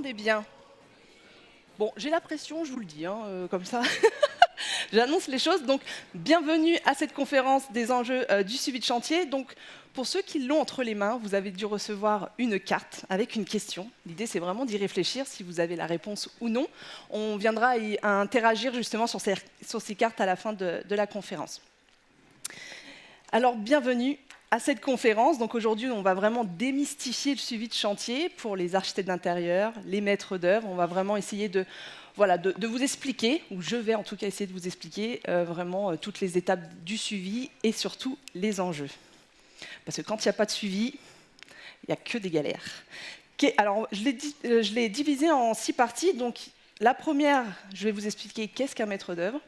m'entendez bien? Bon, j'ai la pression, je vous le dis, hein, comme ça. J'annonce les choses. Donc, bienvenue à cette conférence des enjeux du suivi de chantier. Donc, pour ceux qui l'ont entre les mains, vous avez dû recevoir une carte avec une question. L'idée, c'est vraiment d'y réfléchir si vous avez la réponse ou non. On viendra à interagir justement sur ces cartes à la fin de la conférence. Alors, bienvenue à cette conférence. Donc aujourd'hui, on va vraiment démystifier le suivi de chantier pour les architectes d'intérieur, les maîtres d'œuvre. On va vraiment essayer de vous expliquer, ou je vais en tout cas essayer de vous expliquer vraiment toutes les étapes du suivi et surtout les enjeux. Parce que quand il n'y a pas de suivi, il n'y a que des galères. Alors, je l'ai divisé en 6 parties. Donc, la première, je vais vous expliquer qu'est-ce qu'un maître d'œuvre.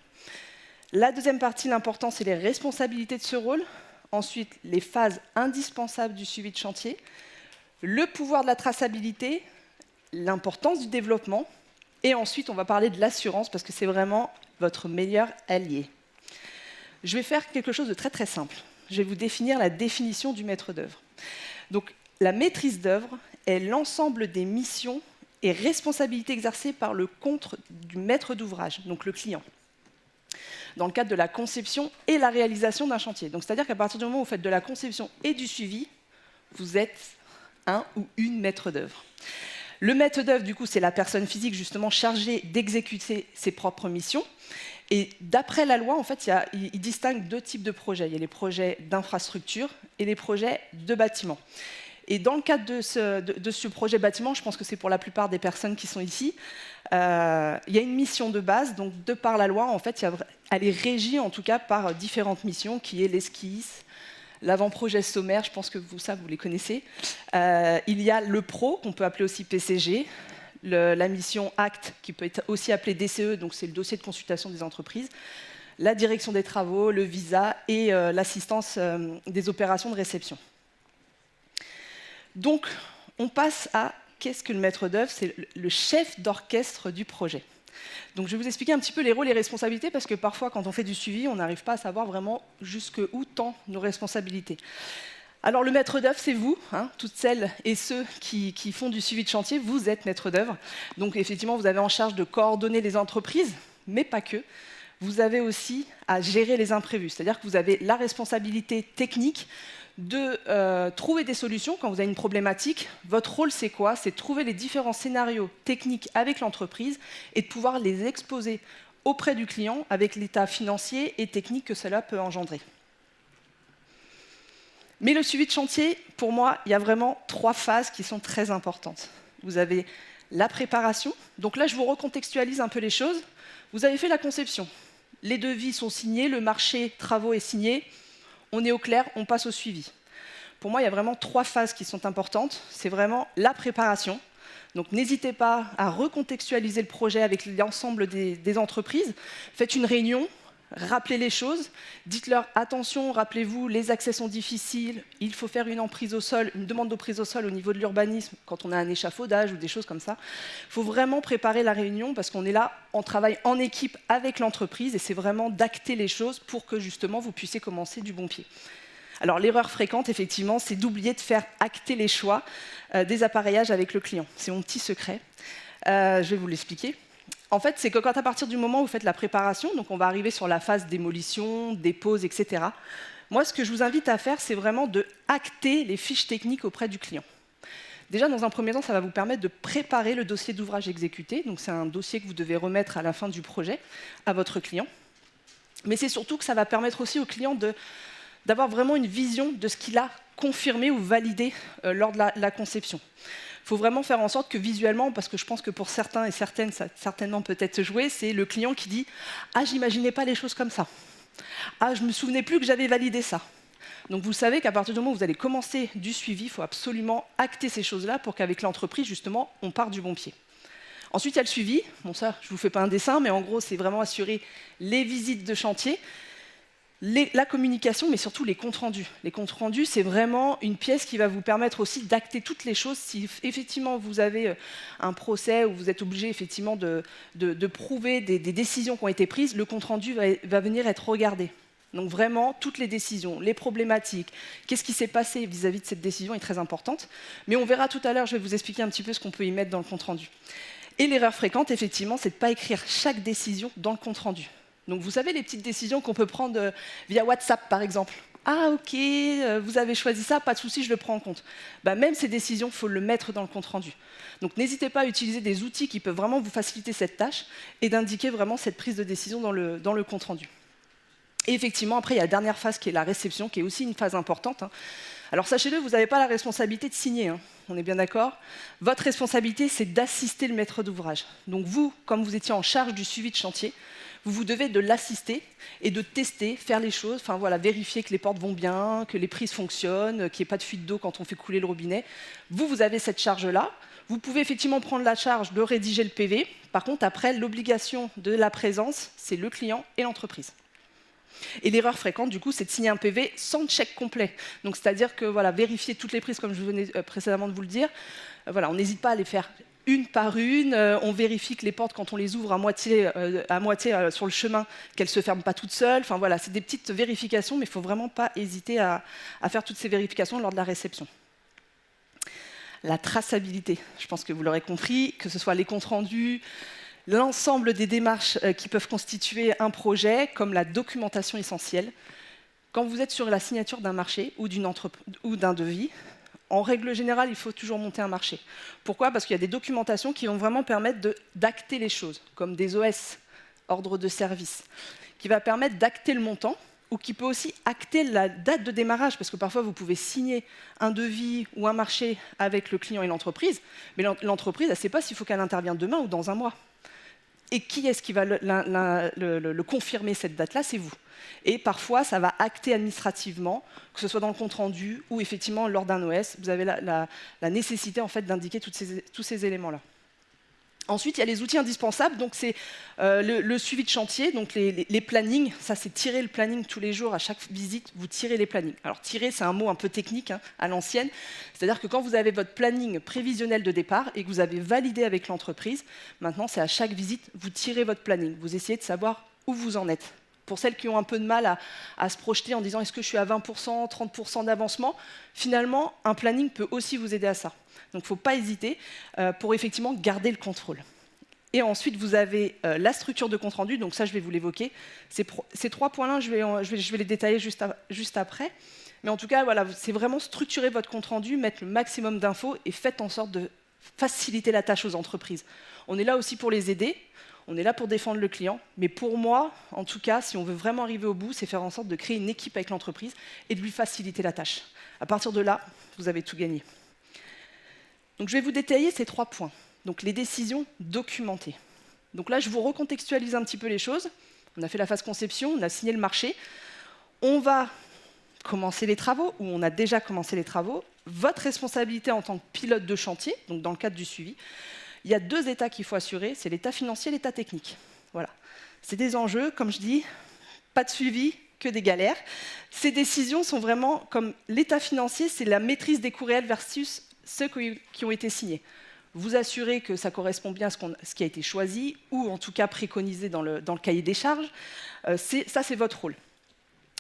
La deuxième partie, l'important, c'est les responsabilités de ce rôle. Ensuite, les phases indispensables du suivi de chantier, le pouvoir de la traçabilité, l'importance du développement, et ensuite, on va parler de l'assurance, parce que c'est vraiment votre meilleur allié. Je vais faire quelque chose de très très simple. Je vais vous définir la définition du maître d'œuvre. Donc, la maîtrise d'œuvre est l'ensemble des missions et responsabilités exercées par le compte du maître d'ouvrage, donc le client, dans le cadre de la conception et la réalisation d'un chantier. Donc, c'est-à-dire qu'à partir du moment où vous faites de la conception et du suivi, vous êtes un ou une maître d'œuvre. Le maître d'œuvre, du coup, c'est la personne physique justement chargée d'exécuter ses propres missions. Et d'après la loi, en fait, il distingue 2 types de projets. Il y a les projets d'infrastructure et les projets de bâtiment. Et dans le cadre de ce projet bâtiment, je pense que c'est pour la plupart des personnes qui sont ici, il y a une mission de base, donc de par la loi, en fait, elle est régie en tout cas par différentes missions, qui est l'esquisse, l'avant-projet sommaire, je pense que vous les connaissez. Il y a le PRO, qu'on peut appeler aussi PCG, la mission ACT, qui peut être aussi appelée DCE, donc c'est le dossier de consultation des entreprises, la direction des travaux, le visa et l'assistance des opérations de réception. Donc, on passe à qu'est-ce que le maître d'œuvre? C'est le chef d'orchestre du projet. Donc, je vais vous expliquer un petit peu les rôles et responsabilités, parce que parfois, quand on fait du suivi, on n'arrive pas à savoir vraiment jusqu'où tend nos responsabilités. Alors, le maître d'œuvre, c'est vous, hein, toutes celles et ceux qui font du suivi de chantier, vous êtes maître d'œuvre. Donc, effectivement, vous avez en charge de coordonner les entreprises, mais pas que. Vous avez aussi à gérer les imprévus, c'est-à-dire que vous avez la responsabilité technique de trouver des solutions quand vous avez une problématique. Votre rôle, c'est quoi? C'est de trouver les différents scénarios techniques avec l'entreprise et de pouvoir les exposer auprès du client avec l'état financier et technique que cela peut engendrer. Mais le suivi de chantier, pour moi, il y a vraiment 3 phases qui sont très importantes. Vous avez la préparation. Donc là, je vous recontextualise un peu les choses. Vous avez fait la conception. Les devis sont signés, le marché travaux est signé. On est au clair, on passe au suivi. Pour moi, il y a vraiment 3 phases qui sont importantes. C'est vraiment la préparation. Donc, n'hésitez pas à recontextualiser le projet avec l'ensemble des entreprises. Faites une réunion, rappelez les choses, dites-leur attention, rappelez-vous, les accès sont difficiles, il faut faire une emprise au sol, une demande de prise au sol au niveau de l'urbanisme quand on a un échafaudage ou des choses comme ça. Il faut vraiment préparer la réunion parce qu'on est là, on travaille en équipe avec l'entreprise et c'est vraiment d'acter les choses pour que justement vous puissiez commencer du bon pied. Alors l'erreur fréquente, effectivement, c'est d'oublier de faire acter les choix des appareillages avec le client. C'est mon petit secret. Je vais vous l'expliquer. En fait, c'est que quand à partir du moment où vous faites la préparation, donc on va arriver sur la phase démolition, dépose, etc. Moi, ce que je vous invite à faire, c'est vraiment de acter les fiches techniques auprès du client. Déjà, dans un premier temps, ça va vous permettre de préparer le dossier d'ouvrage exécuté. Donc, c'est un dossier que vous devez remettre à la fin du projet à votre client. Mais c'est surtout que ça va permettre aussi au client d'avoir vraiment une vision de ce qu'il a confirmé ou validé lors de la conception. Il faut vraiment faire en sorte que visuellement, parce que je pense que pour certains et certaines, ça certainement peut-être joué, c'est le client qui dit « Ah, j'imaginais pas les choses comme ça. Ah, je me souvenais plus que j'avais validé ça. » Donc vous savez qu'à partir du moment où vous allez commencer du suivi, il faut absolument acter ces choses-là pour qu'avec l'entreprise, justement, on parte du bon pied. Ensuite, il y a le suivi. Bon, ça, je ne vous fais pas un dessin, mais en gros, c'est vraiment assurer les visites de chantier, la communication, mais surtout les comptes rendus. Les comptes rendus, c'est vraiment une pièce qui va vous permettre aussi d'acter toutes les choses. Si effectivement vous avez un procès où vous êtes obligé effectivement de prouver des décisions qui ont été prises, le compte rendu va venir être regardé. Donc vraiment, toutes les décisions, les problématiques, qu'est-ce qui s'est passé vis-à-vis de cette décision est très importante. Mais on verra tout à l'heure, je vais vous expliquer un petit peu ce qu'on peut y mettre dans le compte-rendu. Et l'erreur fréquente, effectivement, c'est de ne pas écrire chaque décision dans le compte-rendu. Donc vous savez, les petites décisions qu'on peut prendre via WhatsApp, par exemple. Ah ok, vous avez choisi ça, pas de souci, je le prends en compte. Même ces décisions, il faut le mettre dans le compte-rendu. Donc n'hésitez pas à utiliser des outils qui peuvent vraiment vous faciliter cette tâche et d'indiquer vraiment cette prise de décision dans le compte-rendu. Et effectivement, après, il y a la dernière phase qui est la réception, qui est aussi une phase importante. Alors sachez-le, vous n'avez pas la responsabilité de signer, on est bien d'accord. Votre responsabilité, c'est d'assister le maître d'ouvrage. Donc vous, comme vous étiez en charge du suivi de chantier, vous devez de l'assister et de tester, faire les choses, enfin voilà, vérifier que les portes vont bien, que les prises fonctionnent, qu'il n'y ait pas de fuite d'eau quand on fait couler le robinet. Vous avez cette charge-là. Vous pouvez effectivement prendre la charge de rédiger le PV. Par contre, après, l'obligation de la présence, c'est le client et l'entreprise. Et l'erreur fréquente, du coup, c'est de signer un PV sans check complet. Donc, c'est-à-dire que voilà, vérifier toutes les prises, comme je venais précédemment de vous le dire. Voilà, on n'hésite pas à les faire une par une. On vérifie que les portes, quand on les ouvre à moitié sur le chemin, qu'elles ne se ferment pas toutes seules. Enfin voilà, c'est des petites vérifications, mais il ne faut vraiment pas hésiter à faire toutes ces vérifications lors de la réception. La traçabilité, je pense que vous l'aurez compris, que ce soit les comptes rendus, l'ensemble des démarches qui peuvent constituer un projet, comme la documentation essentielle. Quand vous êtes sur la signature d'un marché ou d'un devis, en règle générale, il faut toujours monter un marché. Pourquoi? Parce qu'il y a des documentations qui vont vraiment permettre d'acter les choses, comme des OS, ordre de service, qui va permettre d'acter le montant, ou qui peut aussi acter la date de démarrage, parce que parfois vous pouvez signer un devis ou un marché avec le client et l'entreprise, mais l'entreprise, elle ne sait pas s'il faut qu'elle intervienne demain ou dans un mois. Et qui est-ce qui va le confirmer cette date-là? C'est vous. Et parfois, ça va acter administrativement, que ce soit dans le compte-rendu ou effectivement lors d'un OS, vous avez la nécessité en fait, d'indiquer tous ces éléments-là. Ensuite, il y a les outils indispensables, donc c'est le suivi de chantier, donc les plannings. Ça, c'est tirer le planning tous les jours. À chaque visite, vous tirez les plannings. Alors, tirer, c'est un mot un peu technique à l'ancienne. C'est-à-dire que quand vous avez votre planning prévisionnel de départ et que vous avez validé avec l'entreprise, maintenant, c'est à chaque visite, vous tirez votre planning. Vous essayez de savoir où vous en êtes. Pour celles qui ont un peu de mal à se projeter en disant est-ce que je suis à 20%, 30% d'avancement, finalement, un planning peut aussi vous aider à ça. Donc, il ne faut pas hésiter pour effectivement garder le contrôle. Et ensuite, vous avez la structure de compte-rendu. Donc ça, je vais vous l'évoquer. Ces 3 points-là, je vais les détailler juste après. Mais en tout cas, voilà, c'est vraiment structurer votre compte-rendu, mettre le maximum d'infos et faites en sorte de faciliter la tâche aux entreprises. On est là aussi pour les aider. On est là pour défendre le client. Mais pour moi, en tout cas, si on veut vraiment arriver au bout, c'est faire en sorte de créer une équipe avec l'entreprise et de lui faciliter la tâche. À partir de là, vous avez tout gagné. Donc, je vais vous détailler ces 3 points. Donc, les décisions documentées. Donc là, je vous recontextualise un petit peu les choses. On a fait la phase conception, on a signé le marché. On va commencer les travaux, ou on a déjà commencé les travaux. Votre responsabilité en tant que pilote de chantier, donc dans le cadre du suivi, il y a 2 états qu'il faut assurer, c'est l'état financier et l'état technique. Voilà. C'est des enjeux, comme je dis, pas de suivi, que des galères. Ces décisions sont vraiment comme l'état financier, c'est la maîtrise des coûts réels versus ceux qui ont été signés. Vous assurez que ça correspond bien à ce qui a été choisi, ou en tout cas préconisé dans le cahier des charges. Ça, c'est votre rôle.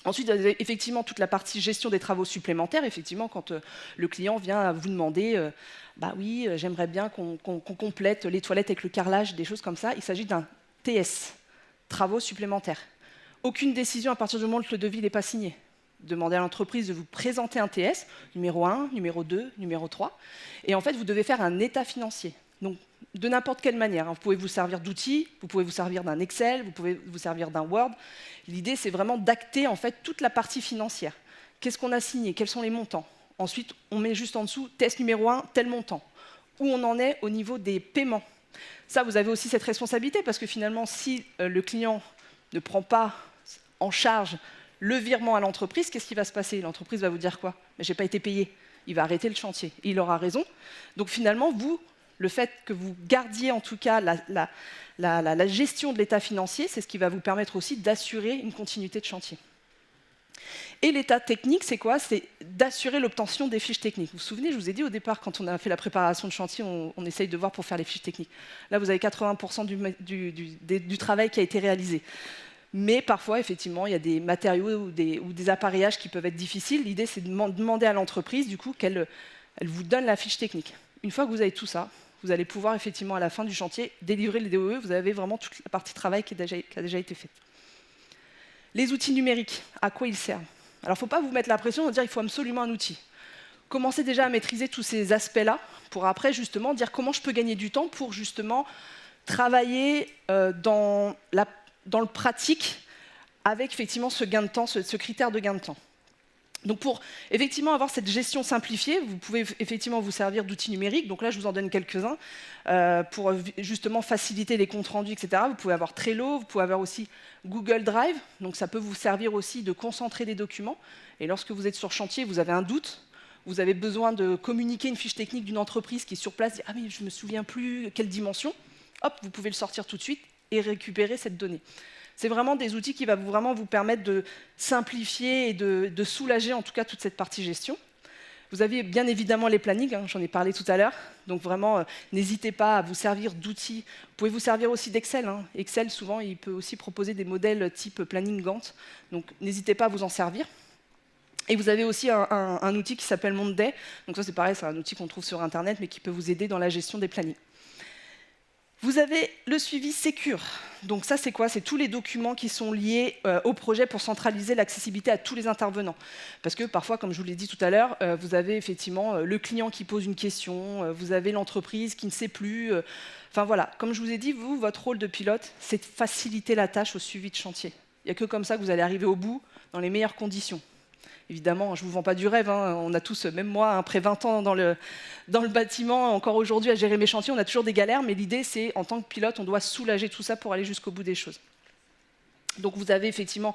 Ensuite, vous avez effectivement toute la partie gestion des travaux supplémentaires. Effectivement, quand le client vient vous demander bah oui, j'aimerais bien qu'on complète les toilettes avec le carrelage, des choses comme ça. Il s'agit d'un TS, travaux supplémentaires. Aucune décision à partir du moment où le devis n'est pas signé. Demandez à l'entreprise de vous présenter un TS, numéro 1, numéro 2, numéro 3. Et en fait, vous devez faire un état financier. Donc, de n'importe quelle manière. Vous pouvez vous servir d'outils, vous pouvez vous servir d'un Excel, vous pouvez vous servir d'un Word. L'idée, c'est vraiment d'acter en fait toute la partie financière. Qu'est-ce qu'on a signé? Quels sont les montants? Ensuite, on met juste en dessous, test numéro 1, tel montant. Où on en est au niveau des paiements. Ça, vous avez aussi cette responsabilité, parce que finalement, si le client ne prend pas en charge le virement à l'entreprise, qu'est-ce qui va se passer? L'entreprise va vous dire quoi? Mais j'ai pas été payé. Il va arrêter le chantier. Et il aura raison. Donc finalement, vous, le fait que vous gardiez en tout cas la gestion de l'état financier, c'est ce qui va vous permettre aussi d'assurer une continuité de chantier. Et l'état technique, c'est quoi? C'est d'assurer l'obtention des fiches techniques. Vous vous souvenez, je vous ai dit au départ, quand on a fait la préparation de chantier, on essaye de voir pour faire les fiches techniques. Là, vous avez 80% du travail qui a été réalisé. Mais parfois, effectivement, il y a des matériaux ou des appareillages qui peuvent être difficiles. L'idée, c'est de demander à l'entreprise, du coup, qu'elle vous donne la fiche technique. Une fois que vous avez tout ça, vous allez pouvoir, effectivement, à la fin du chantier, délivrer les DOE. Vous avez vraiment toute la partie travail qui a déjà été faite. Les outils numériques, à quoi ils servent? Alors, il ne faut pas vous mettre la pression de dire qu'il faut absolument un outil. Commencez déjà à maîtriser tous ces aspects-là pour après, justement, dire comment je peux gagner du temps pour, justement, travailler dans le pratique avec, effectivement, ce gain de temps, ce critère de gain de temps. Donc pour effectivement avoir cette gestion simplifiée, vous pouvez effectivement vous servir d'outils numériques. Donc là, je vous en donne quelques-uns pour justement faciliter les comptes rendus, etc. Vous pouvez avoir Trello, vous pouvez avoir aussi Google Drive. Donc ça peut vous servir aussi de concentrer des documents. Et lorsque vous êtes sur chantier, vous avez un doute, vous avez besoin de communiquer une fiche technique d'une entreprise qui est sur place, dit, ah mais je ne me souviens plus quelle dimension. Hop, vous pouvez le sortir tout de suite et récupérer cette donnée. C'est vraiment des outils qui vont vraiment vous permettre de simplifier et de soulager en tout cas toute cette partie gestion. Vous avez bien évidemment les plannings, hein, j'en ai parlé tout à l'heure. Donc vraiment, n'hésitez pas à vous servir d'outils. Vous pouvez vous servir aussi d'Excel. Hein. Excel, souvent, il peut aussi proposer des modèles type planning Gantt. Donc n'hésitez pas à vous en servir. Et vous avez aussi un outil qui s'appelle Monday. Donc ça, c'est pareil, c'est un outil qu'on trouve sur Internet, mais qui peut vous aider dans la gestion des plannings. Vous avez le suivi Secure. Donc ça, c'est quoi? C'est tous les documents qui sont liés au projet pour centraliser l'accessibilité à tous les intervenants. Parce que parfois, comme je vous l'ai dit tout à l'heure, vous avez effectivement le client qui pose une question, vous avez l'entreprise qui ne sait plus. Enfin voilà, comme je vous ai dit, vous, votre rôle de pilote, c'est de faciliter la tâche au suivi de chantier. Il n'y a que comme ça que vous allez arriver au bout dans les meilleures conditions. Évidemment, je ne vous vends pas du rêve, hein. On a tous, même moi, après 20 ans dans le bâtiment, encore aujourd'hui à gérer mes chantiers, on a toujours des galères, mais l'idée c'est, en tant que pilote, on doit soulager tout ça pour aller jusqu'au bout des choses. Donc vous avez effectivement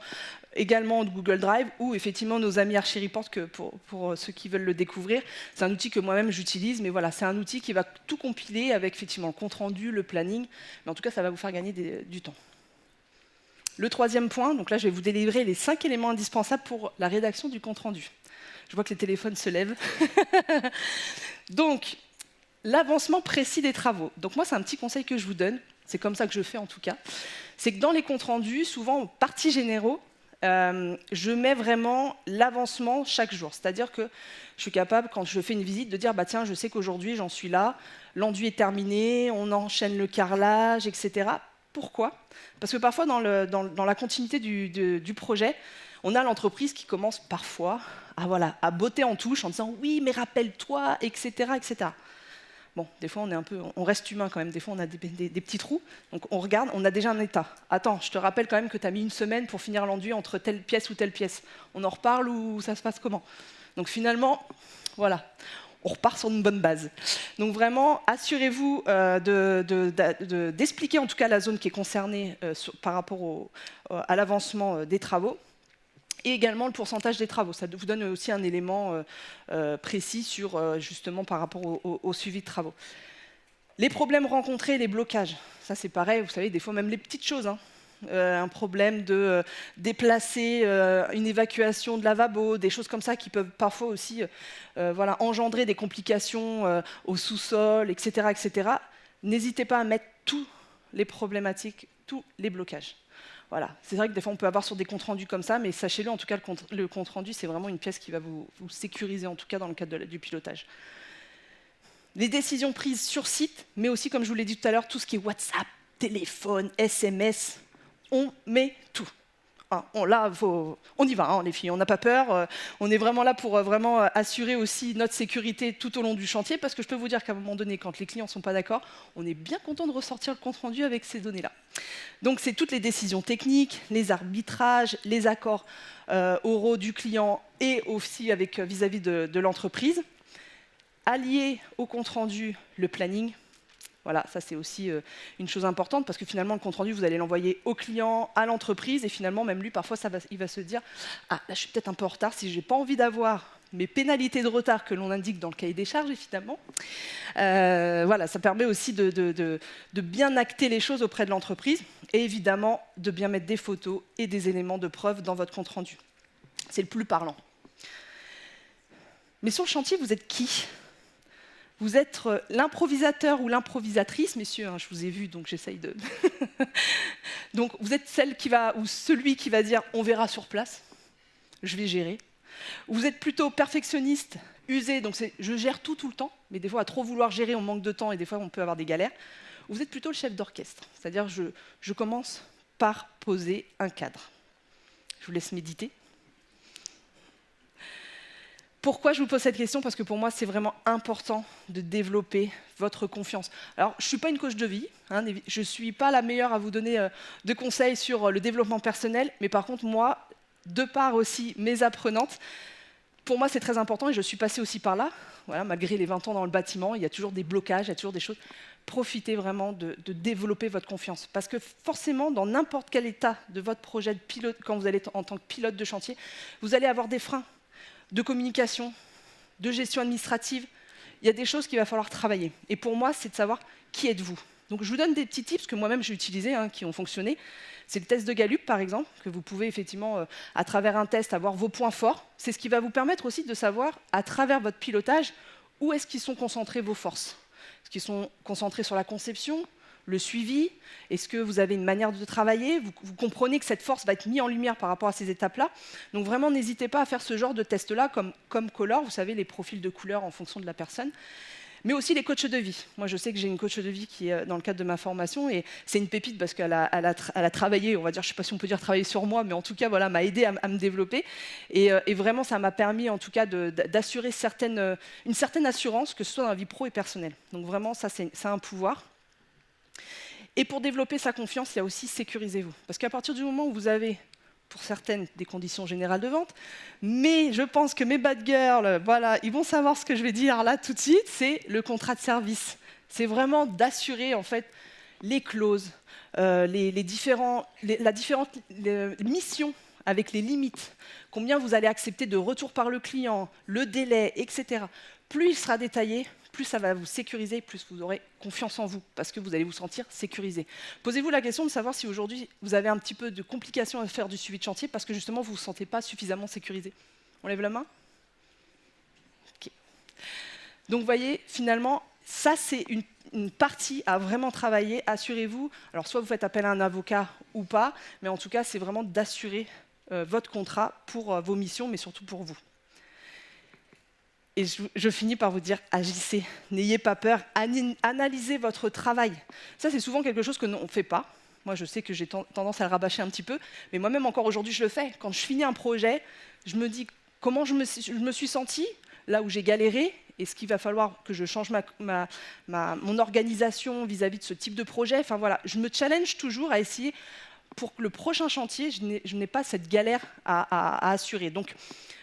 également Google Drive ou effectivement nos amis ArchiReport, que pour ceux qui veulent le découvrir, c'est un outil que moi-même j'utilise, mais voilà, c'est un outil qui va tout compiler avec effectivement le compte-rendu, le planning, mais en tout cas ça va vous faire gagner du temps. Le troisième point, donc là je vais vous délivrer les 5 éléments indispensables pour la rédaction du compte-rendu. Je vois que les téléphones se lèvent. Donc, l'avancement précis des travaux. Donc moi, c'est un petit conseil que je vous donne, c'est comme ça que je fais en tout cas, c'est que dans les comptes rendus, souvent en parties généraux, je mets vraiment l'avancement chaque jour. C'est-à-dire que je suis capable, quand je fais une visite, de dire bah, tiens, je sais qu'aujourd'hui, j'en suis là, l'enduit est terminé, on enchaîne le carrelage, etc. Pourquoi? Parce que parfois, dans la continuité du projet, on a l'entreprise qui commence parfois à botter en touche en disant « oui, mais rappelle-toi », etc., etc. Bon, des fois, on reste humain quand même, des fois, on a des petits trous. Donc, on regarde, on a déjà un état. Attends, je te rappelle quand même que tu as mis une semaine pour finir l'enduit entre telle pièce ou telle pièce. On en reparle ou ça se passe comment? Donc, finalement, voilà. On repart sur une bonne base. Donc vraiment, assurez-vous d'expliquer en tout cas la zone qui est concernée par rapport à l'avancement des travaux et également le pourcentage des travaux. Ça vous donne aussi un élément précis sur justement par rapport au suivi de travaux. Les problèmes rencontrés, les blocages. Ça c'est pareil, vous savez, des fois même les petites choses. Hein. Un problème de déplacer une évacuation de lavabo, des choses comme ça qui peuvent parfois aussi voilà, engendrer des complications au sous-sol, etc., etc. N'hésitez pas à mettre toutes les problématiques, tous les blocages. Voilà. C'est vrai que des fois on peut avoir sur des comptes rendus comme ça, mais sachez-le, en tout cas le compte rendu, c'est vraiment une pièce qui va vous sécuriser, en tout cas dans le cadre du pilotage. Les décisions prises sur site, mais aussi, comme je vous l'ai dit tout à l'heure, tout ce qui est WhatsApp, téléphone, SMS, on met tout. Hein, on y va, hein, les filles, on n'a pas peur. On est vraiment là pour vraiment assurer aussi notre sécurité tout au long du chantier, parce que je peux vous dire qu'à un moment donné, quand les clients ne sont pas d'accord, on est bien content de ressortir le compte-rendu avec ces données-là. Donc c'est toutes les décisions techniques, les arbitrages, les accords oraux du client et aussi vis-à-vis de l'entreprise. Allier au compte-rendu le planning. Voilà, ça c'est aussi une chose importante parce que finalement le compte-rendu, vous allez l'envoyer au client, à l'entreprise et finalement même lui, parfois il va se dire « Ah, là je suis peut-être un peu en retard si je n'ai pas envie d'avoir mes pénalités de retard que l'on indique dans le cahier des charges, évidemment. » Voilà, ça permet aussi de bien acter les choses auprès de l'entreprise et évidemment de bien mettre des photos et des éléments de preuve dans votre compte-rendu. C'est le plus parlant. Mais sur le chantier, vous êtes qui ? Vous êtes l'improvisateur ou l'improvisatrice, messieurs, hein, je vous ai vu, donc j'essaye de... Donc vous êtes celle qui va, ou celui qui va dire « on verra sur place, je vais gérer ». Vous êtes plutôt perfectionniste, usé, donc c'est « je gère tout le temps », mais des fois à trop vouloir gérer, on manque de temps et des fois on peut avoir des galères. Vous êtes plutôt le chef d'orchestre, c'est-à-dire je commence par poser un cadre. Je vous laisse méditer. Pourquoi je vous pose cette question? Parce que pour moi, c'est vraiment important de développer votre confiance. Alors, je ne suis pas une coach de vie, hein, je ne suis pas la meilleure à vous donner de conseils sur le développement personnel, mais par contre, moi, de par aussi mes apprenantes, pour moi, c'est très important et je suis passée aussi par là. Voilà, malgré les 20 ans dans le bâtiment, il y a toujours des blocages, il y a toujours des choses. Profitez vraiment de développer votre confiance. Parce que forcément, dans n'importe quel état de votre projet de pilote, quand vous allez être en tant que pilote de chantier, vous allez avoir des freins de communication, de gestion administrative. Il y a des choses qu'il va falloir travailler. Et pour moi, c'est de savoir qui êtes-vous. Donc je vous donne des petits tips que moi-même j'ai utilisés, hein, qui ont fonctionné. C'est le test de Gallup, par exemple, que vous pouvez effectivement, à travers un test, avoir vos points forts. C'est ce qui va vous permettre aussi de savoir, à travers votre pilotage, où est-ce qu'ils sont concentrés vos forces. Est-ce qu'ils sont concentrés sur la conception, le suivi? Est-ce que vous avez une manière de travailler? Vous comprenez que cette force va être mise en lumière par rapport à ces étapes-là. Donc vraiment, n'hésitez pas à faire ce genre de test-là, comme Color, vous savez, les profils de couleurs en fonction de la personne. Mais aussi les coachs de vie. Moi, je sais que j'ai une coach de vie qui est dans le cadre de ma formation, et c'est une pépite parce qu'elle a travaillé, on va dire, je ne sais pas si on peut dire travailler sur moi, mais en tout cas, voilà, m'a aidé à me développer. Et vraiment, ça m'a permis, en tout cas, d'assurer une certaine assurance, que ce soit dans la vie pro et personnelle. Donc vraiment, ça, c'est un pouvoir. Et pour développer sa confiance, il y a aussi sécurisez-vous. Parce qu'à partir du moment où vous avez, pour certaines, des conditions générales de vente, mais je pense que mes bad girls, voilà, ils vont savoir ce que je vais dire là tout de suite, c'est le contrat de service. C'est vraiment d'assurer en fait les clauses, les différentes missions avec les limites, combien vous allez accepter de retour par le client, le délai, etc. Plus il sera détaillé, plus ça va vous sécuriser, plus vous aurez confiance en vous, parce que vous allez vous sentir sécurisé. Posez-vous la question de savoir si aujourd'hui vous avez un petit peu de complications à faire du suivi de chantier, parce que justement vous ne vous sentez pas suffisamment sécurisé. On lève la main? Okay. Donc vous voyez, finalement, ça c'est une partie à vraiment travailler, assurez-vous. Alors soit vous faites appel à un avocat ou pas, mais en tout cas c'est vraiment d'assurer votre contrat pour vos missions, mais surtout pour vous. Et je finis par vous dire, agissez, n'ayez pas peur, analysez votre travail. Ça, c'est souvent quelque chose que on ne fait pas. Moi, je sais que j'ai tendance à le rabâcher un petit peu, mais moi-même, encore aujourd'hui, je le fais. Quand je finis un projet, je me dis comment je me suis sentie, là où j'ai galéré, et ce qu'il va falloir que je change mon organisation vis-à-vis de ce type de projet. Enfin voilà, je me challenge toujours à essayer, pour que le prochain chantier, je n'ai pas cette galère à assurer. Donc,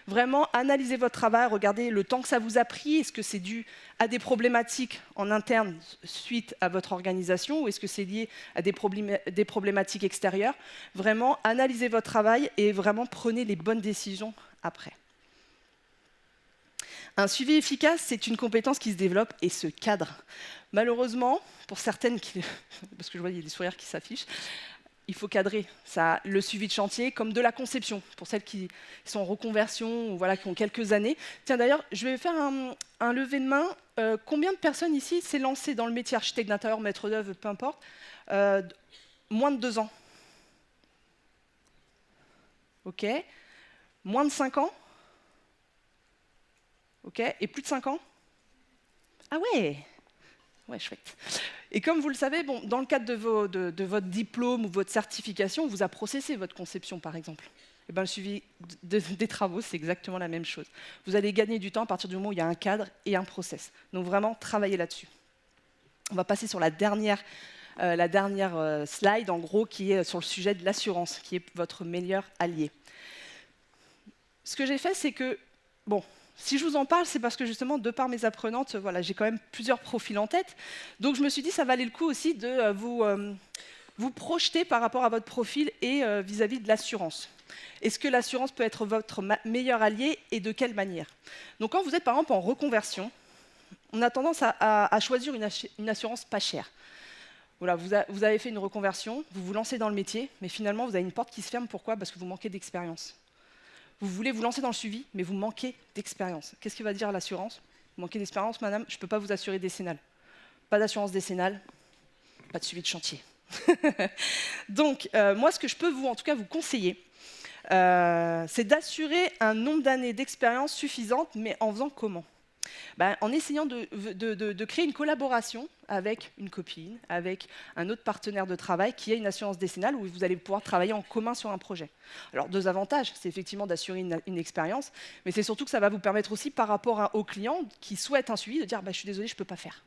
vraiment, analysez votre travail, regardez le temps que ça vous a pris. Est-ce que c'est dû à des problématiques en interne suite à votre organisation, ou est-ce que c'est lié à des problématiques extérieures? Vraiment, analysez votre travail et vraiment prenez les bonnes décisions après. Un suivi efficace, c'est une compétence qui se développe et se cadre. Malheureusement, pour certaines, parce que je vois qu'il y a des sourires qui s'affichent, il faut cadrer ça, le suivi de chantier comme de la conception, pour celles qui sont en reconversion ou voilà, qui ont quelques années. Tiens, d'ailleurs, je vais faire un lever de main. Combien de personnes ici s'est lancé dans le métier architecte d'intérieur, maître d'œuvre, peu importe, moins de 2 ans? OK. Moins de 5 ans? OK. Et plus de 5 ans? Ah ouais! Ouais, chouette. Et comme vous le savez, bon, dans le cadre de votre diplôme ou votre certification, on vous a processé votre conception, par exemple. Et ben, le suivi des travaux, c'est exactement la même chose. Vous allez gagner du temps à partir du moment où il y a un cadre et un process. Donc vraiment, travaillez là-dessus. On va passer sur la dernière slide, en gros, qui est sur le sujet de l'assurance, qui est votre meilleur allié. Ce que j'ai fait, c'est que, bon, si je vous en parle, c'est parce que justement, de par mes apprenantes, voilà, j'ai quand même plusieurs profils en tête. Donc je me suis dit, ça valait le coup aussi de vous projeter par rapport à votre profil et vis-à-vis de l'assurance. Est-ce que l'assurance peut être votre meilleur allié et de quelle manière? Donc quand vous êtes par exemple en reconversion, on a tendance à choisir une assurance pas chère. Voilà, vous avez fait une reconversion, vous vous lancez dans le métier, mais finalement vous avez une porte qui se ferme. Pourquoi? Parce que vous manquez d'expérience. Vous voulez vous lancer dans le suivi, mais vous manquez d'expérience. Qu'est-ce que va dire l'assurance? Vous manquez d'expérience, madame, je ne peux pas vous assurer décennale. Pas d'assurance décennale, pas de suivi de chantier. Donc, moi, ce que je peux en tout cas vous conseiller, c'est d'assurer un nombre d'années d'expérience suffisante, mais en faisant comment? En essayant de créer une collaboration avec une copine, avec un autre partenaire de travail qui a une assurance décennale où vous allez pouvoir travailler en commun sur un projet. Alors, deux avantages, c'est effectivement d'assurer une expérience, mais c'est surtout que ça va vous permettre aussi par rapport aux clients qui souhaitent un suivi de dire je suis désolé, je ne peux pas faire.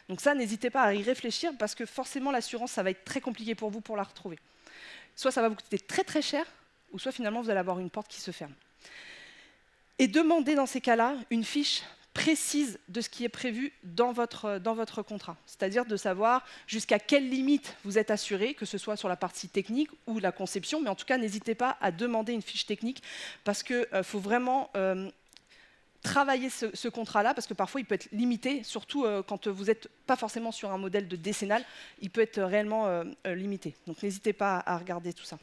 Donc ça, n'hésitez pas à y réfléchir parce que forcément l'assurance, ça va être très compliqué pour vous pour la retrouver. Soit ça va vous coûter très très cher, ou soit finalement vous allez avoir une porte qui se ferme. Et demandez dans ces cas-là une fiche précise de ce qui est prévu dans votre contrat. C'est-à-dire de savoir jusqu'à quelle limite vous êtes assuré, que ce soit sur la partie technique ou la conception, mais en tout cas, n'hésitez pas à demander une fiche technique parce qu'il faut vraiment travailler ce contrat-là, parce que parfois, il peut être limité, surtout quand vous n'êtes pas forcément sur un modèle de décennal, il peut être réellement limité. Donc, n'hésitez pas à regarder tout ça.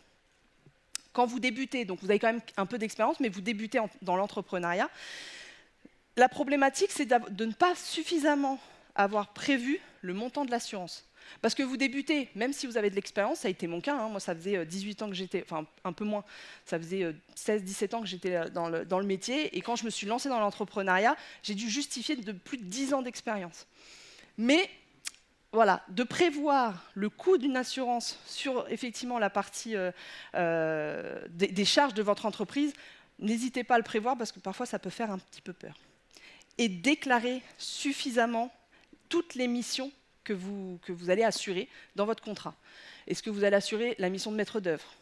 Quand vous débutez, donc vous avez quand même un peu d'expérience, mais vous débutez dans l'entrepreneuriat, la problématique, c'est de ne pas suffisamment avoir prévu le montant de l'assurance. Parce que vous débutez, même si vous avez de l'expérience, ça a été mon cas, moi ça faisait 18 ans que j'étais, enfin un peu moins, ça faisait 16-17 ans que j'étais dans le métier, et quand je me suis lancée dans l'entrepreneuriat, j'ai dû justifier de plus de 10 ans d'expérience. Mais voilà, de prévoir le coût d'une assurance sur effectivement la partie des charges de votre entreprise, n'hésitez pas à le prévoir parce que parfois ça peut faire un petit peu peur. Et déclarer suffisamment toutes les missions que vous allez assurer dans votre contrat. Est-ce que vous allez assurer la mission de maître d'œuvre,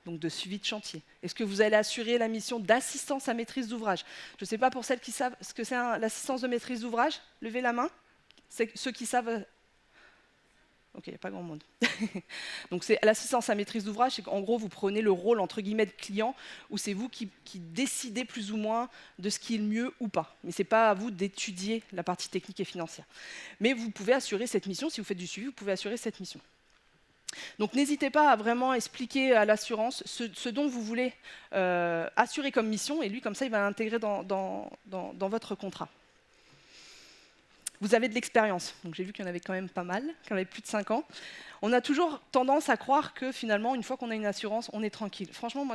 donc de suivi de chantier? Est-ce que vous allez assurer la mission d'assistance à maîtrise d'ouvrage? Je ne sais pas pour celles qui savent ce que c'est l'assistance de maîtrise d'ouvrage, levez la main. Ceux qui savent... Ok, il n'y a pas grand monde. Donc c'est l'assistance à maîtrise d'ouvrage, c'est qu'en gros vous prenez le rôle entre guillemets de client, où c'est vous qui décidez plus ou moins de ce qui est le mieux ou pas. Mais ce n'est pas à vous d'étudier la partie technique et financière. Mais vous pouvez assurer cette mission, si vous faites du suivi, vous pouvez assurer cette mission. Donc n'hésitez pas à vraiment expliquer à l'assurance ce dont vous voulez assurer comme mission, et lui comme ça il va l'intégrer dans votre contrat. Vous avez de l'expérience, donc j'ai vu qu'il y en avait quand même pas mal, qu'il y en avait plus de 5 ans. On a toujours tendance à croire que finalement, une fois qu'on a une assurance, on est tranquille. Franchement,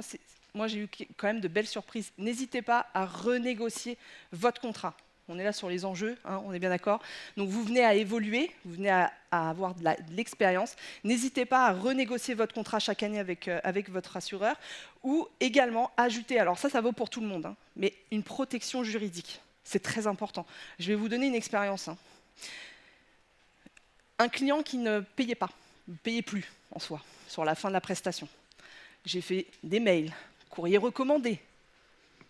moi j'ai eu quand même de belles surprises. N'hésitez pas à renégocier votre contrat. On est là sur les enjeux, on est bien d'accord. Donc vous venez à évoluer, vous venez à avoir de l'expérience. N'hésitez pas à renégocier votre contrat chaque année avec votre assureur, ou également ajouter, alors ça vaut pour tout le monde, mais une protection juridique. C'est très important. Je vais vous donner une expérience. Un client qui ne payait pas, ne payait plus en soi, sur la fin de la prestation. J'ai fait des mails, courrier recommandé.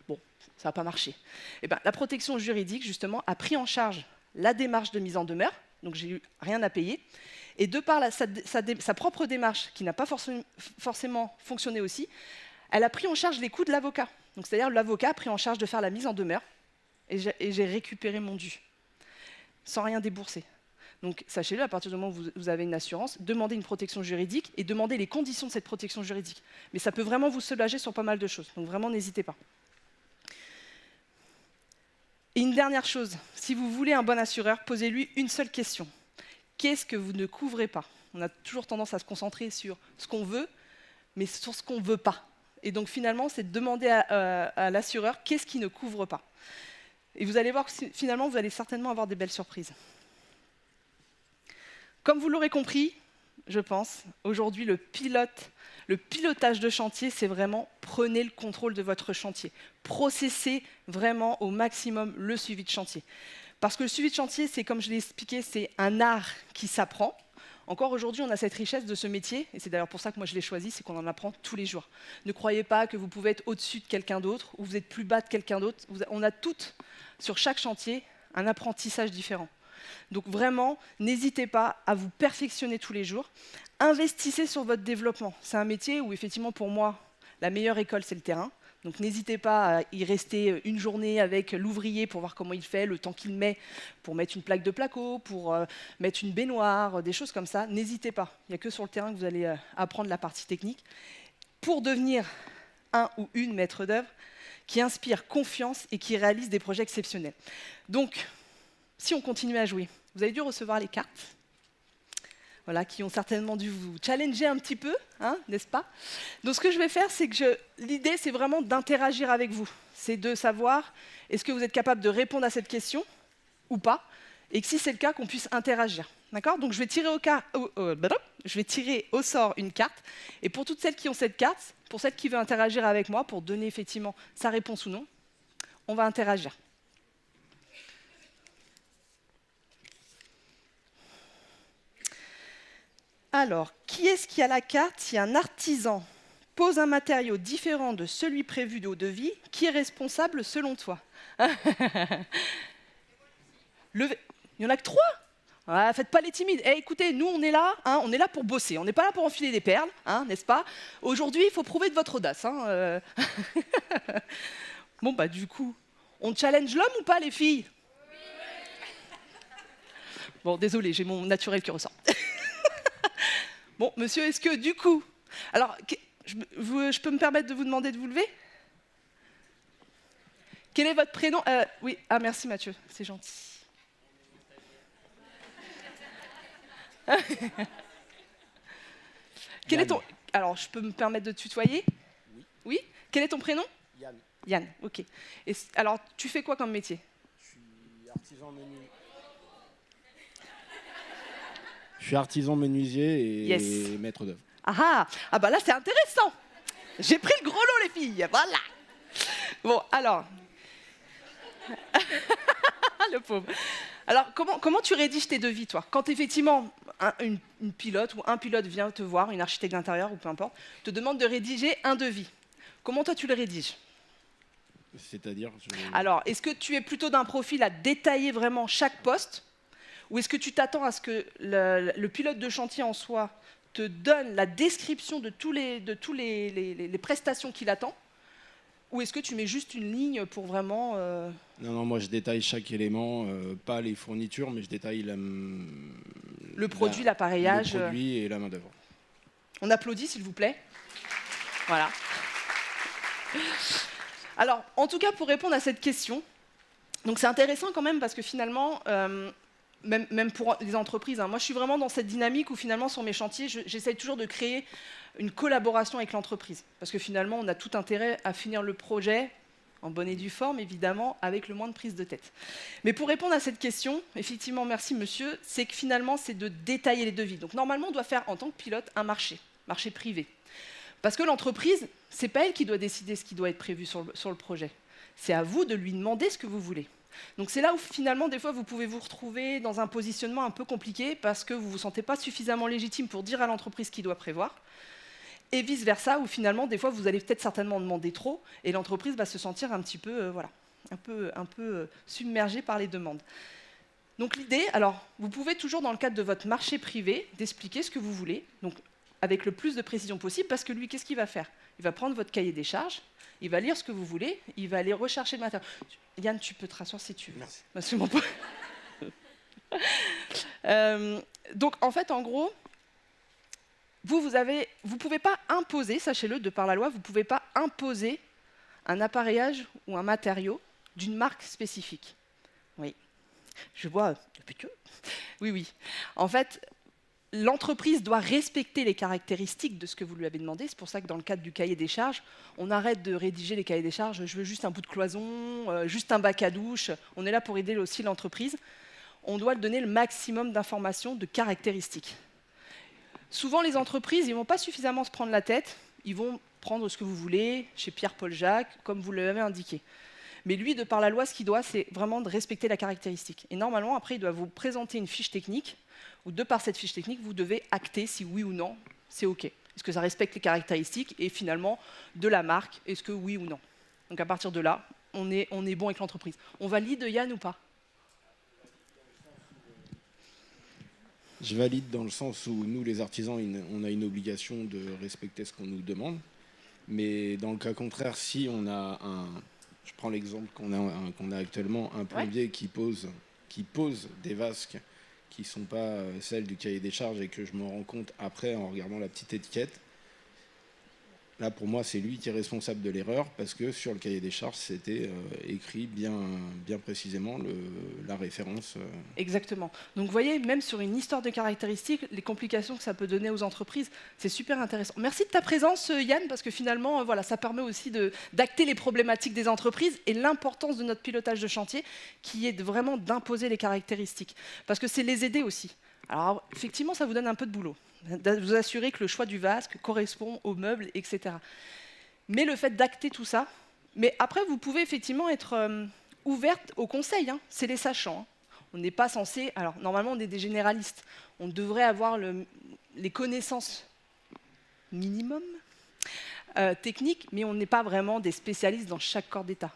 Bon, ça n'a pas marché. La protection juridique, justement, a pris en charge la démarche de mise en demeure, donc j'ai eu rien à payer. Et de par sa propre démarche, qui n'a pas forcément fonctionné aussi, elle a pris en charge les coûts de l'avocat. Donc c'est-à-dire l'avocat a pris en charge de faire la mise en demeure, et j'ai récupéré mon dû, sans rien débourser. Donc sachez-le, à partir du moment où vous avez une assurance, demandez une protection juridique et demandez les conditions de cette protection juridique. Mais ça peut vraiment vous soulager sur pas mal de choses, donc vraiment n'hésitez pas. Et une dernière chose, si vous voulez un bon assureur, posez-lui une seule question. Qu'est-ce que vous ne couvrez pas? On a toujours tendance à se concentrer sur ce qu'on veut, mais sur ce qu'on ne veut pas. Et donc finalement, c'est de demander à l'assureur qu'est-ce qu'il ne couvre pas. Et vous allez voir que finalement, vous allez certainement avoir des belles surprises. Comme vous l'aurez compris, je pense, aujourd'hui, le pilotage de chantier, c'est vraiment prenez le contrôle de votre chantier. Processez vraiment au maximum le suivi de chantier. Parce que le suivi de chantier, c'est comme je l'ai expliqué, c'est un art qui s'apprend. Encore aujourd'hui, on a cette richesse de ce métier, et c'est d'ailleurs pour ça que moi je l'ai choisi, c'est qu'on en apprend tous les jours. Ne croyez pas que vous pouvez être au-dessus de quelqu'un d'autre, ou vous êtes plus bas de quelqu'un d'autre. On a toutes, sur chaque chantier, un apprentissage différent. Donc vraiment, n'hésitez pas à vous perfectionner tous les jours. Investissez sur votre développement. C'est un métier où, effectivement, pour moi, la meilleure école, c'est le terrain. Donc n'hésitez pas à y rester une journée avec l'ouvrier pour voir comment il fait, le temps qu'il met pour mettre une plaque de placo, pour mettre une baignoire, des choses comme ça. N'hésitez pas. Il n'y a que sur le terrain que vous allez apprendre la partie technique. Pour devenir un ou une maître d'œuvre qui inspire confiance et qui réalise des projets exceptionnels. Donc, si on continuait à jouer. Vous avez dû recevoir les cartes, voilà, qui ont certainement dû vous challenger un petit peu, hein, n'est-ce pas? Donc ce que je vais faire, c'est que l'idée, c'est vraiment d'interagir avec vous. C'est de savoir, est-ce que vous êtes capable de répondre à cette question ou pas? Et que si c'est le cas, qu'on puisse interagir. D'accord? Donc je vais tirer au sort une carte. Et pour toutes celles qui ont cette carte, pour celle qui veut interagir avec moi, pour donner effectivement sa réponse ou non, on va interagir. Alors, qui est-ce qui a la carte? Si un artisan pose un matériau différent de celui prévu au devis, qui est responsable selon toi? Il n'y en a que 3. Ouais, faites pas les timides. Écoutez, nous, on est là, hein, on est là pour bosser. On n'est pas là pour enfiler des perles, hein, n'est-ce pas? Aujourd'hui, il faut prouver de votre audace. Hein, Bon, bah du coup, on challenge l'homme ou pas, les filles? Bon, désolé, j'ai mon naturel qui ressort. Bon, monsieur, est-ce que du coup... Alors, je peux me permettre de vous demander de vous lever? Quel est votre prénom? Oui, ah merci Mathieu, c'est gentil. Quel est ton... Alors, je peux me permettre de te tutoyer? Oui. Oui? Quel est ton prénom? Yann. Yann, ok. Alors, tu fais quoi comme métier? Je suis artisan menuisier. Je suis artisan menuisier et maître d'œuvre. Ah bah là, c'est intéressant. J'ai pris le gros lot, les filles. Voilà. Bon, alors... Le pauvre. Alors, comment tu rédiges tes devis, toi? Quand effectivement, une pilote ou un pilote vient te voir, une architecte d'intérieur ou peu importe, te demande de rédiger un devis. Comment toi, tu le rédiges? C'est-à-dire Alors, est-ce que tu es plutôt d'un profil à détailler vraiment chaque poste? Ou est-ce que tu t'attends à ce que le pilote de chantier en soi te donne la description de tous les prestations qu'il attend? Ou est-ce que tu mets juste une ligne pour vraiment... Non, moi je détaille chaque élément, pas les fournitures, mais je détaille le produit, l'appareillage... Le produit et la main-d'œuvre. On applaudit, s'il vous plaît. Voilà. Alors, en tout cas, pour répondre à cette question, donc c'est intéressant quand même parce que finalement, même pour les entreprises, hein, moi je suis vraiment dans cette dynamique où finalement sur mes chantiers, j'essaye toujours de créer une collaboration avec l'entreprise. Parce que finalement, on a tout intérêt à finir le projet en bonne et due forme, évidemment, avec le moins de prise de tête. Mais pour répondre à cette question, effectivement, merci monsieur, c'est que finalement, c'est de détailler les devis. Donc normalement, on doit faire en tant que pilote un marché privé. Parce que l'entreprise, c'est pas elle qui doit décider ce qui doit être prévu sur le projet. C'est à vous de lui demander ce que vous voulez. Donc c'est là où finalement, des fois, vous pouvez vous retrouver dans un positionnement un peu compliqué parce que vous ne vous sentez pas suffisamment légitime pour dire à l'entreprise ce qu'il doit prévoir. Et vice-versa, où finalement, des fois, vous allez peut-être certainement demander trop et l'entreprise va se sentir un petit peu, voilà, un peu submergée par les demandes. Donc l'idée, alors, vous pouvez toujours, dans le cadre de votre marché privé, d'expliquer ce que vous voulez, donc avec le plus de précision possible, parce que lui, qu'est-ce qu'il va faire? Il va prendre votre cahier des charges, il va lire ce que vous voulez, il va aller rechercher le matériel. Yann, tu peux te rasseoir si tu veux. Merci. Absolument pas. Donc, en fait, en gros, vous pouvez pas imposer, sachez-le, de par la loi, vous ne pouvez pas imposer un appareillage ou un matériau d'une marque spécifique. Oui. Je vois depuis que... Oui. En fait, l'entreprise doit respecter les caractéristiques de ce que vous lui avez demandé. C'est pour ça que dans le cadre du cahier des charges, on arrête de rédiger les cahiers des charges. Je veux juste un bout de cloison, juste un bac à douche. On est là pour aider aussi l'entreprise. On doit lui donner le maximum d'informations, de caractéristiques. Souvent, les entreprises, ils ne vont pas suffisamment se prendre la tête. Ils vont prendre ce que vous voulez, chez Pierre-Paul Jacques, comme vous l'avez indiqué. Mais lui, de par la loi, ce qu'il doit, c'est vraiment de respecter la caractéristique. Et normalement, après, il doit vous présenter une fiche technique, où de par cette fiche technique, vous devez acter si oui ou non, c'est OK. Est-ce que ça respecte les caractéristiques et finalement, de la marque, est-ce que oui ou non? Donc à partir de là, on est bon avec l'entreprise. On valide, Yann, ou pas? Je valide dans le sens où nous, les artisans, on a une obligation de respecter ce qu'on nous demande. Mais dans le cas contraire, si on a je prends l'exemple qu'on a actuellement, un plombier qui pose des vasques qui ne sont pas celles du cahier des charges et que je m'en rends compte après en regardant la petite étiquette, Là, pour moi, c'est lui qui est responsable de l'erreur parce que sur le cahier des charges, c'était écrit bien précisément la référence. Exactement. Donc vous voyez, même sur une histoire de caractéristiques, les complications que ça peut donner aux entreprises, c'est super intéressant. Merci de ta présence, Yann, parce que finalement, voilà, ça permet aussi d'acter les problématiques des entreprises et l'importance de notre pilotage de chantier, qui est vraiment d'imposer les caractéristiques. Parce que c'est les aider aussi. Alors effectivement, ça vous donne un peu de boulot. Vous assurer que le choix du vasque correspond aux meubles, etc. Mais le fait d'acter tout ça, mais après, vous pouvez effectivement être ouverte au conseil, hein. C'est les sachants, hein. On n'est pas censé... Alors, normalement, on est des généralistes. On devrait avoir les connaissances minimum techniques, mais on n'est pas vraiment des spécialistes dans chaque corps d'État.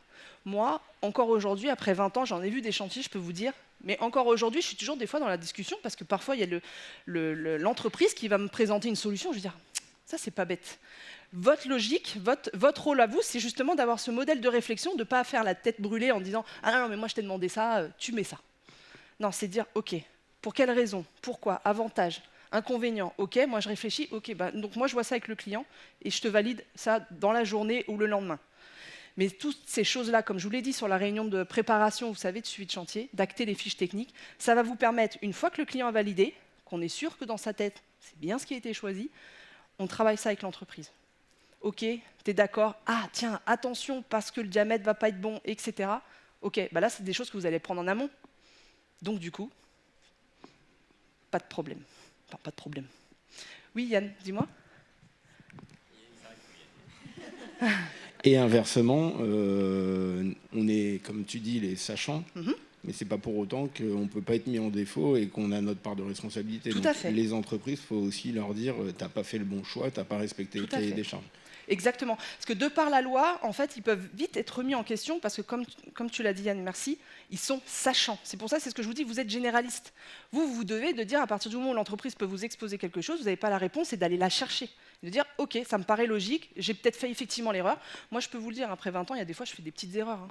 Moi, encore aujourd'hui, après 20 ans, j'en ai vu des chantiers, je peux vous dire, mais encore aujourd'hui, je suis toujours des fois dans la discussion, parce que parfois, il y a l'entreprise qui va me présenter une solution, je vais dire, ça, c'est pas bête. Votre logique, votre rôle à vous, c'est justement d'avoir ce modèle de réflexion, de ne pas faire la tête brûlée en disant « Ah non, mais moi, je t'ai demandé ça, tu mets ça ». Non, c'est dire « Ok, pour quelle raison? Pourquoi? Avantage? Inconvénient? Ok, moi, je réfléchis. Ok, bah, donc moi, je vois ça avec le client et je te valide ça dans la journée ou le lendemain. » Mais toutes ces choses-là, comme je vous l'ai dit sur la réunion de préparation, vous savez, de suivi de chantier, d'acter les fiches techniques, ça va vous permettre, une fois que le client a validé, qu'on est sûr que dans sa tête, c'est bien ce qui a été choisi, on travaille ça avec l'entreprise. Ok, tu es d'accord? Ah, tiens, attention, parce que le diamètre ne va pas être bon, etc. Ok, bah là, c'est des choses que vous allez prendre en amont. Donc, du coup, pas de problème. Enfin, pas de problème. Oui, Yann, dis-moi. Et inversement, on est, comme tu dis, les sachants, mais ce n'est pas pour autant qu'on ne peut pas être mis en défaut et qu'on a notre part de responsabilité. Tout Donc, à fait. les entreprises, il faut aussi leur dire tu n'as pas fait le bon choix, tu n'as pas respecté le cahier des charges. Exactement. Parce que de par la loi, en fait, ils peuvent vite être remis en question parce que, comme tu l'as dit, Yann, merci, ils sont sachants. C'est pour ça, c'est ce que je vous dis, vous êtes généraliste. Vous devez de dire, à partir du moment où l'entreprise peut vous exposer quelque chose, vous n'avez pas la réponse, et d'aller la chercher. De dire, ok, ça me paraît logique, j'ai peut-être fait effectivement l'erreur. Moi, je peux vous le dire, après 20 ans, il y a des fois, je fais des petites erreurs, hein,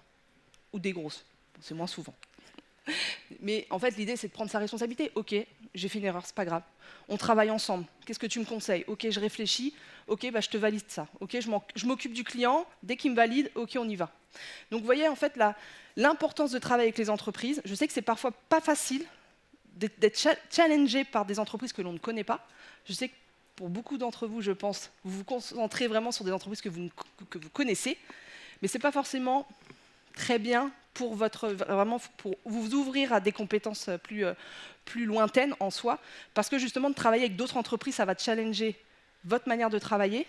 ou des grosses. Bon, c'est moins souvent. Mais en fait, l'idée, c'est de prendre sa responsabilité. Ok, j'ai fait une erreur, c'est pas grave. On travaille ensemble. Qu'est-ce que tu me conseilles? Ok, je réfléchis. Ok, bah, je te valide ça. Ok, je m'occupe du client. Dès qu'il me valide, ok, on y va. Donc, vous voyez, en fait, l'importance de travailler avec les entreprises. Je sais que c'est parfois pas facile d'être challengé par des entreprises que l'on ne connaît pas. Je sais que pour beaucoup d'entre vous, je pense, vous vous concentrez vraiment sur des entreprises que vous connaissez, mais c'est pas forcément très bien pour vous ouvrir à des compétences plus lointaines en soi, parce que justement de travailler avec d'autres entreprises, ça va challenger votre manière de travailler,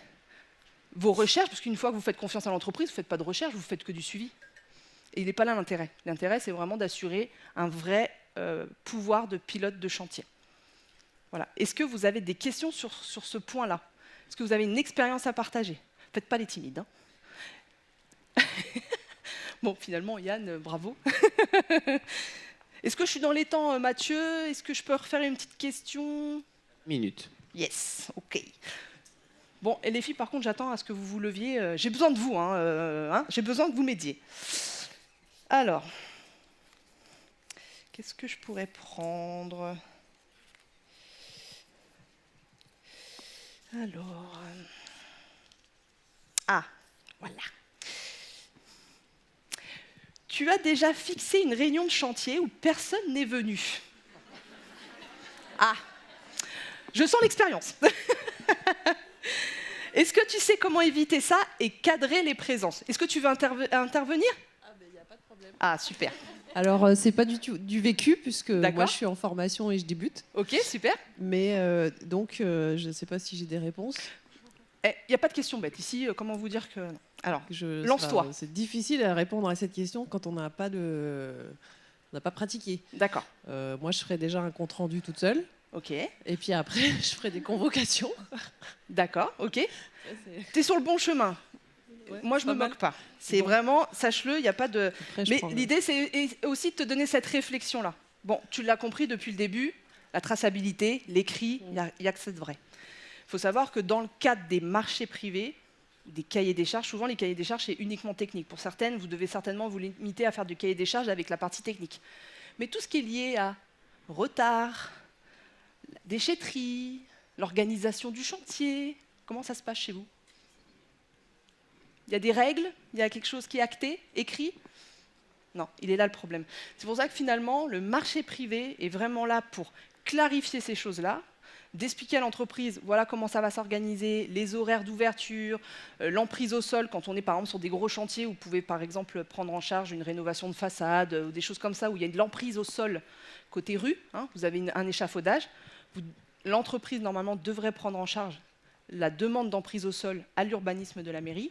vos recherches, parce qu'une fois que vous faites confiance à l'entreprise, vous ne faites pas de recherche, vous ne faites que du suivi. Et il n'est pas là l'intérêt. L'intérêt, c'est vraiment d'assurer un vrai pouvoir de pilote de chantier. Voilà. Est-ce que vous avez des questions sur ce point-là? Est-ce que vous avez une expérience à partager? Faites pas les timides, hein. Bon, finalement, Yann, bravo. Est-ce que je suis dans les temps, Mathieu? Est-ce que je peux refaire une petite question? Minute. Yes, ok. Bon, et les filles, par contre, j'attends à ce que vous vous leviez. J'ai besoin de vous, hein, j'ai besoin que vous m'aidiez. Alors, qu'est-ce que je pourrais prendre? Alors... Ah, voilà. Tu as déjà fixé une réunion de chantier où personne n'est venu? Ah, je sens l'expérience. Est-ce que tu sais comment éviter ça et cadrer les présences? Est-ce que tu veux intervenir? Ah, ben, il n'y a pas de problème. Ah, super. Alors, c'est pas du tout du vécu, puisque D'accord. moi, je suis en formation et je débute. Ok, super. Mais donc, je ne sais pas si j'ai des réponses. Il n'y a pas de question bête. Ici, comment vous dire que... Non. Alors, lance-toi. C'est difficile à répondre à cette question quand on n'a pas pratiqué. D'accord. Moi, je ferai déjà un compte-rendu toute seule. Ok. Et puis après, je ferai des convocations. D'accord, ok. Tu es sur le bon chemin. Ouais, moi, je ne me mal. moque pas. C'est bon. Vraiment, sache-le, il n'y a pas de... Après, Mais l'idée, c'est aussi de te donner cette réflexion-là. Bon, tu l'as compris depuis le début, la traçabilité, l'écrit, il n'y a que ça de vrai. Il faut savoir que dans le cadre des marchés privés, des cahiers des charges, souvent les cahiers des charges, c'est uniquement technique. Pour certaines, vous devez certainement vous limiter à faire du cahier des charges avec la partie technique. Mais tout ce qui est lié à retard, la déchetterie, l'organisation du chantier, comment ça se passe chez vous? Il y a des règles, il y a quelque chose qui est acté, écrit. Non, il est là le problème. C'est pour ça que finalement, le marché privé est vraiment là pour clarifier ces choses-là, d'expliquer à l'entreprise, voilà comment ça va s'organiser, les horaires d'ouverture, l'emprise au sol, quand on est par exemple sur des gros chantiers où vous pouvez par exemple prendre en charge une rénovation de façade ou des choses comme ça, où il y a de l'emprise au sol côté rue, hein, vous avez un échafaudage, l'entreprise normalement devrait prendre en charge la demande d'emprise au sol à l'urbanisme de la mairie.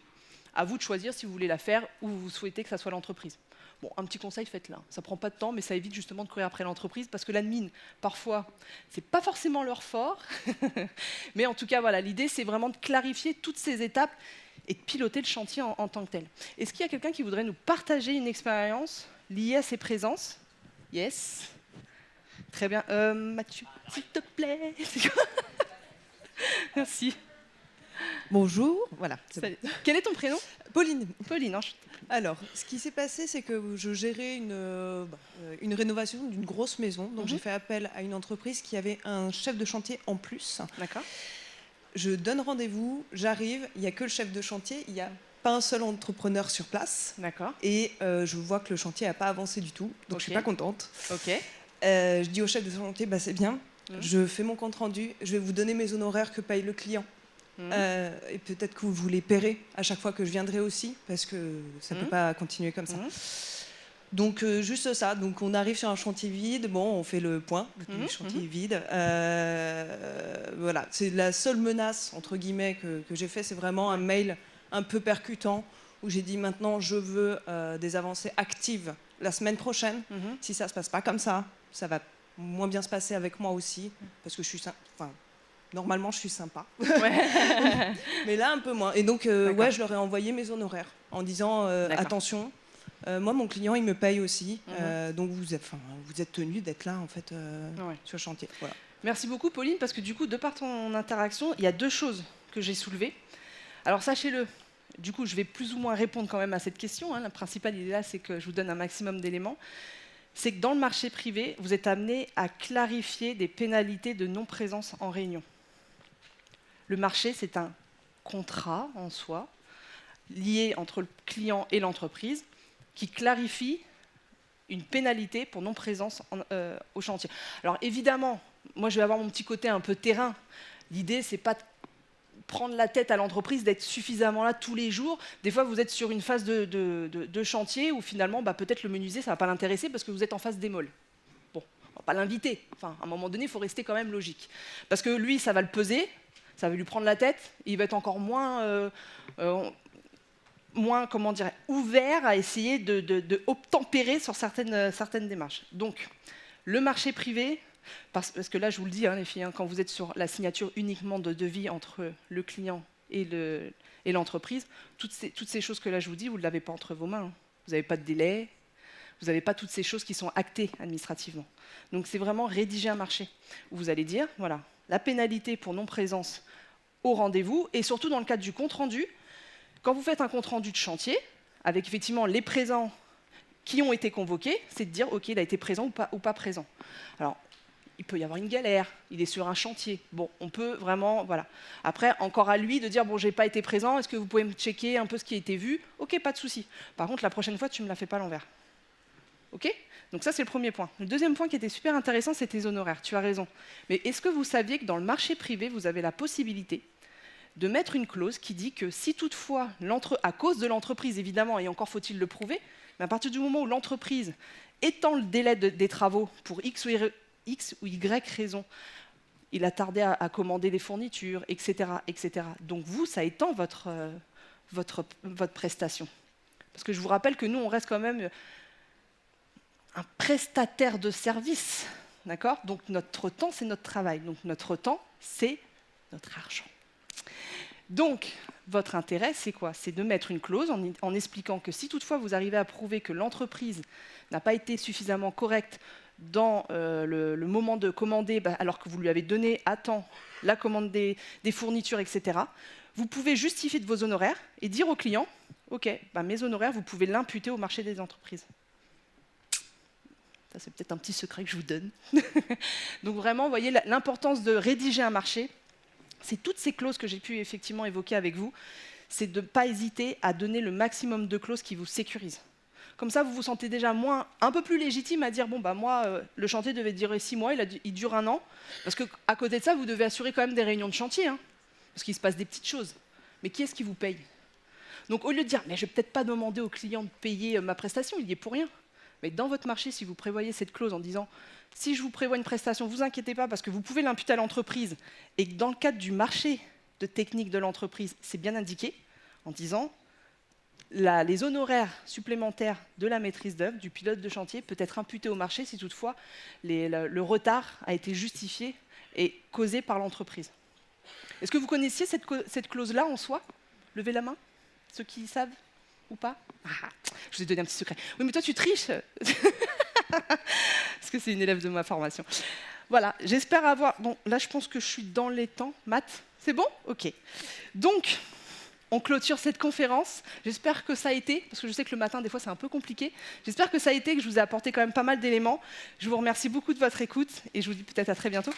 À vous de choisir si vous voulez la faire ou vous souhaitez que ça soit l'entreprise. Bon, un petit conseil, faites-le. Ça ne prend pas de temps, mais ça évite justement de courir après l'entreprise parce que l'admin, parfois, ce n'est pas forcément leur fort. Mais en tout cas, voilà, l'idée, c'est vraiment de clarifier toutes ces étapes et de piloter le chantier en tant que tel. Est-ce qu'il y a quelqu'un qui voudrait nous partager une expérience liée à ces présences? Yes. Très bien. Mathieu, s'il te plaît. Merci. Bonjour, voilà. Salut. Quel est ton prénom? Pauline. Pauline. Alors, ce qui s'est passé, c'est que je gérais une rénovation d'une grosse maison. Donc, j'ai fait appel à une entreprise qui avait un chef de chantier en plus. D'accord. Je donne rendez-vous, j'arrive, il n'y a que le chef de chantier, il n'y a pas un seul entrepreneur sur place. D'accord. Et je vois que le chantier n'a pas avancé du tout, donc je ne suis pas contente. Ok. Je dis au chef de chantier, bah, c'est bien, je fais mon compte rendu, je vais vous donner mes honoraires que paye le client. Et peut-être que vous les paierez à chaque fois que je viendrai aussi, parce que ça ne peut pas continuer comme ça. Donc juste ça, donc on arrive sur un chantier vide, bon, on fait le point, le chantier est vide. Voilà, c'est la seule menace, entre guillemets, que j'ai fait, c'est vraiment un mail un peu percutant, où j'ai dit maintenant je veux des avancées actives la semaine prochaine. Si ça ne se passe pas comme ça va moins bien se passer avec moi aussi, parce que je suis... Normalement, je suis sympa. Ouais. Mais là, un peu moins. Et donc, ouais, je leur ai envoyé mes honoraires en disant attention, moi, mon client, il me paye aussi. Donc, vous êtes tenu d'être là, en fait, sur le chantier. Voilà. Merci beaucoup, Pauline, parce que du coup, de par ton interaction, il y a deux choses que j'ai soulevées. Alors, sachez-le, du coup, je vais plus ou moins répondre quand même à cette question. Hein. La principale idée là, c'est que je vous donne un maximum d'éléments. C'est que dans le marché privé, vous êtes amené à clarifier des pénalités de non-présence en réunion. Le marché, c'est un contrat en soi, lié entre le client et l'entreprise, qui clarifie une pénalité pour non-présence au chantier. Alors évidemment, moi je vais avoir mon petit côté un peu terrain. L'idée, c'est pas de prendre la tête à l'entreprise, d'être suffisamment là tous les jours. Des fois, vous êtes sur une phase de chantier où finalement, peut-être le menuisier, ça ne va pas l'intéresser parce que vous êtes en phase démol. Bon, on ne va pas l'inviter. Enfin, à un moment donné, il faut rester quand même logique. Parce que lui, ça va le peser. Ça va lui prendre la tête, il va être encore moins comment dire, ouvert à essayer de obtempérer sur certaines démarches. Donc, le marché privé, parce que là, je vous le dis, les filles, quand vous êtes sur la signature uniquement de devis entre le client et l'entreprise, toutes ces choses que là, je vous dis, vous ne l'avez pas entre vos mains. Vous n'avez pas de délai, vous n'avez pas toutes ces choses qui sont actées administrativement. Donc, c'est vraiment rédiger un marché, où vous allez dire, voilà, la pénalité pour non-présence au rendez-vous, et surtout dans le cadre du compte-rendu, quand vous faites un compte-rendu de chantier, avec effectivement les présents qui ont été convoqués, c'est de dire, OK, il a été présent ou pas présent. Alors, il peut y avoir une galère, il est sur un chantier. Bon, on peut vraiment, voilà. Après, encore à lui de dire, bon, j'ai pas été présent, est-ce que vous pouvez me checker un peu ce qui a été vu? OK, pas de souci. Par contre, la prochaine fois, tu ne me la fais pas à l'envers. OK? Donc ça, c'est le premier point. Le deuxième point qui était super intéressant, c'est tes honoraires. Tu as raison. Mais est-ce que vous saviez que dans le marché privé, vous avez la possibilité de mettre une clause qui dit que si toutefois, à cause de l'entreprise, évidemment, et encore faut-il le prouver, mais à partir du moment où l'entreprise étend le délai des travaux pour X ou Y raison, il a tardé à commander des fournitures, etc., etc. Donc vous, ça étend votre prestation. Parce que je vous rappelle que nous, on reste quand même un prestataire de service, d'accord? Donc notre temps, c'est notre travail. Donc notre temps, c'est notre argent. Donc, votre intérêt, c'est quoi? C'est de mettre une clause en expliquant que si toutefois vous arrivez à prouver que l'entreprise n'a pas été suffisamment correcte dans le moment de commander, alors que vous lui avez donné à temps la commande des fournitures, etc., vous pouvez justifier de vos honoraires et dire au client, OK, mes honoraires, vous pouvez l'imputer au marché des entreprises. Ça, c'est peut-être un petit secret que je vous donne. Donc vraiment, vous voyez l'importance de rédiger un marché. C'est toutes ces clauses que j'ai pu effectivement évoquer avec vous. c'est de ne pas hésiter à donner le maximum de clauses qui vous sécurisent. Comme ça, vous vous sentez déjà un peu plus légitime à dire, bon, bah moi, le chantier devait durer 6 mois, il dure 1 an. Parce qu'à côté de ça, vous devez assurer quand même des réunions de chantier, hein, parce qu'il se passe des petites choses. Mais qui est-ce qui vous paye? Donc au lieu de dire, mais je ne vais peut-être pas demander au client de payer ma prestation, il y est pour rien. Mais dans votre marché, si vous prévoyez cette clause en disant, si je vous prévois une prestation, vous inquiétez pas, parce que vous pouvez l'imputer à l'entreprise, et que dans le cadre du marché de technique de l'entreprise, c'est bien indiqué, en disant, les honoraires supplémentaires de la maîtrise d'œuvre, du pilote de chantier, peut être imputé au marché si toutefois le retard a été justifié et causé par l'entreprise. Est-ce que vous connaissiez cette clause-là en soi? Levez la main, ceux qui savent ou pas? Je vous ai donné un petit secret. Oui, mais toi, tu triches. Parce que c'est une élève de ma formation. Voilà, j'espère avoir... Bon, là, je pense que je suis dans les temps. Math, c'est bon? OK. Donc, on clôture cette conférence. J'espère que ça a été, parce que je sais que le matin, des fois, c'est un peu compliqué. J'espère que ça a été, que je vous ai apporté quand même pas mal d'éléments. Je vous remercie beaucoup de votre écoute et je vous dis peut-être à très bientôt.